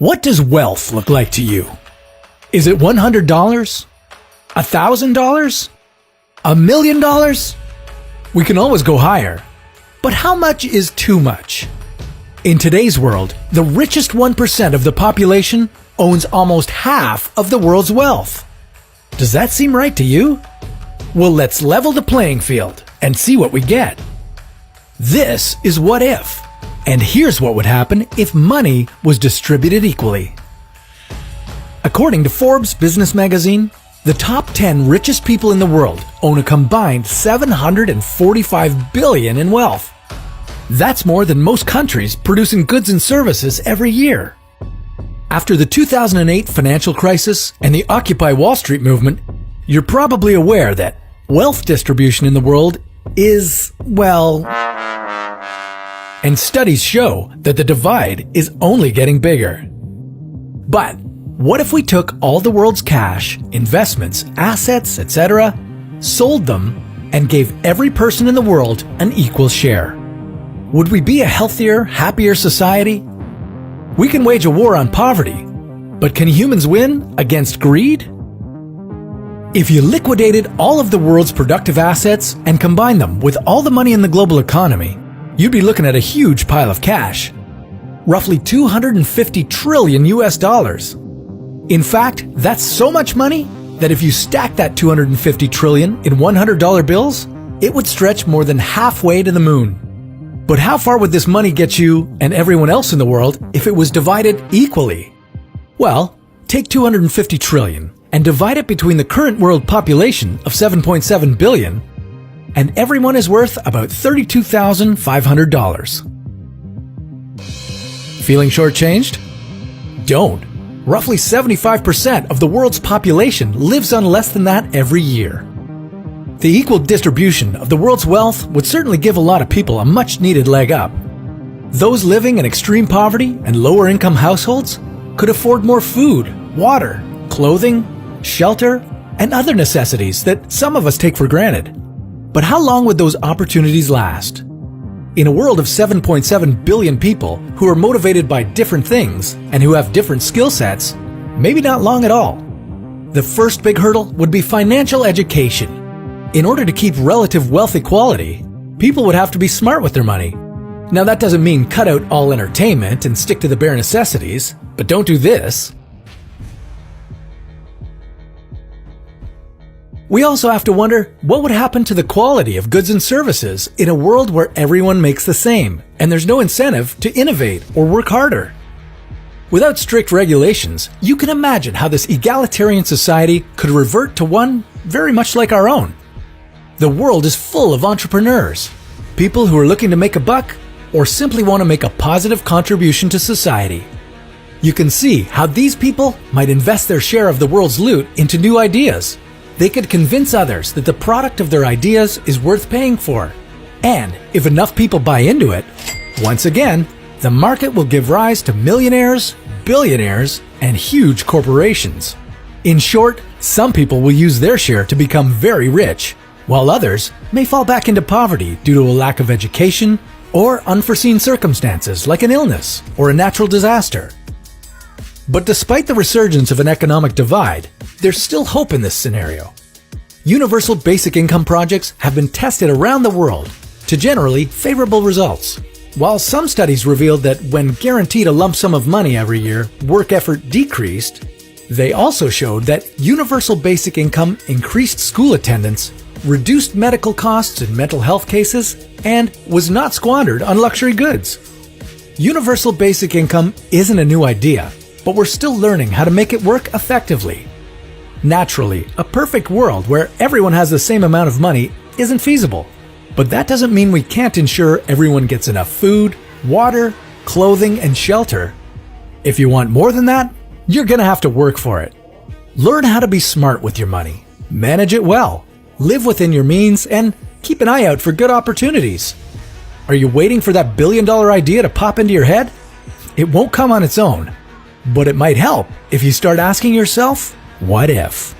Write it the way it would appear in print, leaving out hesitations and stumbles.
What does wealth look like to you? Is it $100? $1,000? $1,000,000? We can always go higher. But how much is too much? In today's world, the richest 1% of the population owns almost half of the world's wealth. Does that seem right to you? Well, let's level the playing field and see what we get. This is What If, and here's what would happen if money was distributed equally. According to Forbes Business Magazine, the top 10 richest people in the world own a combined $745 billion in wealth. That's more than most countries producing goods and services every year. After the 2008 financial crisis and the Occupy Wall Street movement, you're probably aware that wealth distribution in the world is, well, and studies show that the divide is only getting bigger. But what if we took all the world's cash, investments, assets, etc., sold them, and gave every person in the world an equal share? Would we be a healthier, happier society? We can wage a war on poverty, but can humans win against greed? If you liquidated all of the world's productive assets and combined them with all the money in the global economy, you'd be looking at a huge pile of cash. Roughly $250 trillion US. In fact, that's so much money that if you stack that $250 trillion in $100 bills, it would stretch more than halfway to the moon. But how far would this money get you and everyone else in the world if it was divided equally? Well, take $250 trillion and divide it between the current world population of 7.7 billion, and everyone is worth about $32,500. Feeling shortchanged? Don't. Roughly 75% of the world's population lives on less than that every year. The equal distribution of the world's wealth would certainly give a lot of people a much-needed leg up. Those living in extreme poverty and lower-income households could afford more food, water, clothing, shelter, and other necessities that some of us take for granted. But how long would those opportunities last? In a world of 7.7 billion people who are motivated by different things and who have different skill sets, maybe not long at all. The first big hurdle would be financial education. In order to keep relative wealth equality, people would have to be smart with their money. Now that doesn't mean cut out all entertainment and stick to the bare necessities, but don't do this. We also have to wonder what would happen to the quality of goods and services in a world where everyone makes the same and there's no incentive to innovate or work harder. Without strict regulations, you can imagine how this egalitarian society could revert to one very much like our own. The world is full of entrepreneurs, people who are looking to make a buck or simply want to make a positive contribution to society. You can see how these people might invest their share of the world's loot into new ideas. They could convince others that the product of their ideas is worth paying for. And if enough people buy into it, once again, the market will give rise to millionaires, billionaires, and huge corporations. In short, some people will use their share to become very rich, while others may fall back into poverty due to a lack of education or unforeseen circumstances like an illness or a natural disaster. But despite the resurgence of an economic divide, there's still hope in this scenario. Universal basic income projects have been tested around the world to generally favorable results. While some studies revealed that when guaranteed a lump sum of money every year, work effort decreased, they also showed that universal basic income increased school attendance, reduced medical costs in mental health cases, and was not squandered on luxury goods. Universal basic income isn't a new idea, but we're still learning how to make it work effectively. Naturally, a perfect world where everyone has the same amount of money isn't feasible, but that doesn't mean we can't ensure everyone gets enough food, water, clothing, and shelter. If you want more than that, you're gonna have to work for it. Learn how to be smart with your money, manage it well, live within your means, and keep an eye out for good opportunities. Are you waiting for that billion-dollar idea to pop into your head? It won't come on its own. But it might help if you start asking yourself, what if?